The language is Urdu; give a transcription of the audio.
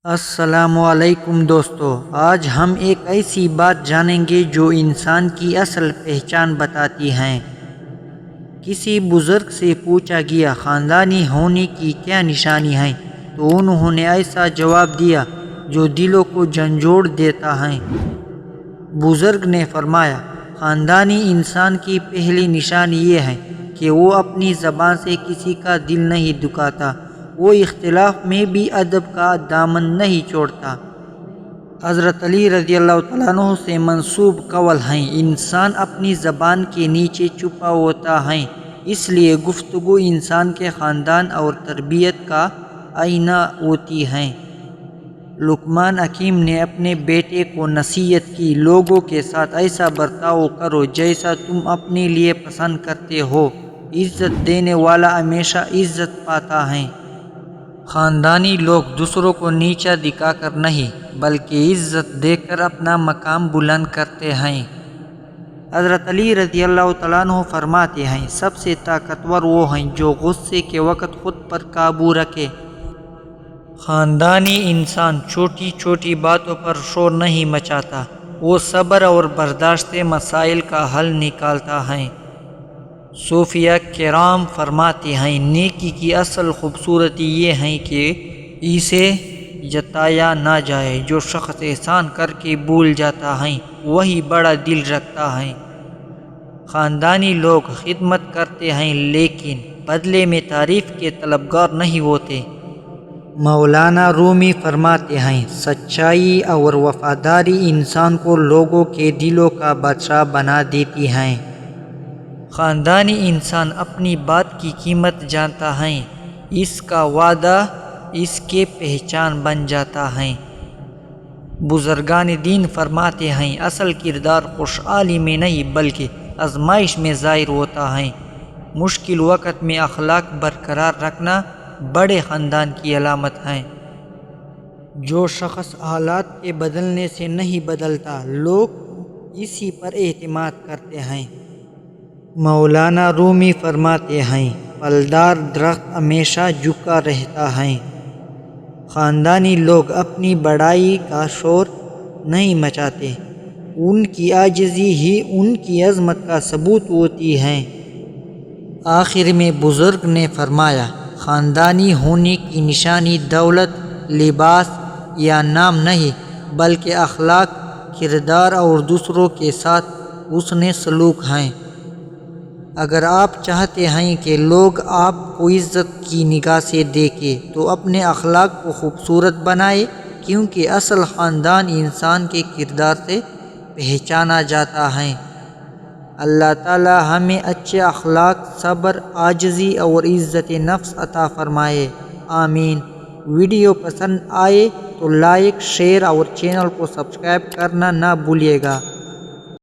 السلام علیکم دوستو، آج ہم ایک ایسی بات جانیں گے جو انسان کی اصل پہچان بتاتی ہیں۔ کسی بزرگ سے پوچھا گیا خاندانی ہونے کی کیا نشانی ہے تو انہوں نے ایسا جواب دیا جو دلوں کو جھنجھوڑ دیتا ہے۔ بزرگ نے فرمایا، خاندانی انسان کی پہلی نشانی یہ ہے کہ وہ اپنی زبان سے کسی کا دل نہیں دکھاتا، وہ اختلاف میں بھی ادب کا دامن نہیں چھوڑتا۔ حضرت علی رضی اللہ تعالیٰ عنہ سے منسوب قول ہے، انسان اپنی زبان کے نیچے چھپا ہوتا ہے، اس لیے گفتگو انسان کے خاندان اور تربیت کا آئینہ ہوتی ہے۔ لقمان حکیم نے اپنے بیٹے کو نصیحت کی، لوگوں کے ساتھ ایسا برتاؤ کرو جیسا تم اپنے لیے پسند کرتے ہو، عزت دینے والا ہمیشہ عزت پاتا ہے۔ خاندانی لوگ دوسروں کو نیچا دکھا کر نہیں بلکہ عزت دے کر اپنا مقام بلند کرتے ہیں۔ حضرت علی رضی اللہ تعالیٰ عنہ فرماتے ہیں، سب سے طاقتور وہ ہیں جو غصے کے وقت خود پر قابو رکھے۔ خاندانی انسان چھوٹی چھوٹی باتوں پر شور نہیں مچاتا، وہ صبر اور برداشت سے مسائل کا حل نکالتا ہے۔ صوفیاء کرام فرماتے ہیں، نیکی کی اصل خوبصورتی یہ ہے کہ اسے جتایا نہ جائے۔ جو شخص احسان کر کے بھول جاتا ہے وہی بڑا دل رکھتا ہے۔ خاندانی لوگ خدمت کرتے ہیں لیکن بدلے میں تعریف کے طلبگار نہیں ہوتے۔ مولانا رومی فرماتے ہیں، سچائی اور وفاداری انسان کو لوگوں کے دلوں کا بادشاہ بنا دیتی ہیں۔ خاندانی انسان اپنی بات کی قیمت جانتا ہے، اس کا وعدہ اس کی پہچان بن جاتا ہے۔ بزرگان دین فرماتے ہیں، اصل کردار خوشحالی میں نہیں بلکہ آزمائش میں ظاہر ہوتا ہے۔ مشکل وقت میں اخلاق برقرار رکھنا بڑے خاندان کی علامت ہے۔ جو شخص حالات کے بدلنے سے نہیں بدلتا، لوگ اسی پر اعتماد کرتے ہیں۔ مولانا رومی فرماتے ہیں، پھلدار درخت ہمیشہ جھکا رہتا ہے۔ خاندانی لوگ اپنی بڑائی کا شور نہیں مچاتے، ان کی عاجزی ہی ان کی عظمت کا ثبوت ہوتی ہے۔ آخر میں بزرگ نے فرمایا، خاندانی ہونے کی نشانی دولت، لباس یا نام نہیں بلکہ اخلاق، کردار اور دوسروں کے ساتھ حسن سلوک ہیں۔ اگر آپ چاہتے ہیں کہ لوگ آپ کو عزت کی نگاہ سے دیکھیں تو اپنے اخلاق کو خوبصورت بنائیں، کیونکہ اصل خاندان انسان کے کردار سے پہچانا جاتا ہے۔ اللہ تعالی ہمیں اچھے اخلاق، صبر، عاجزی اور عزت نفس عطا فرمائے، آمین۔ ویڈیو پسند آئے تو لائک، شیئر اور چینل کو سبسکرائب کرنا نہ بھولیے گا۔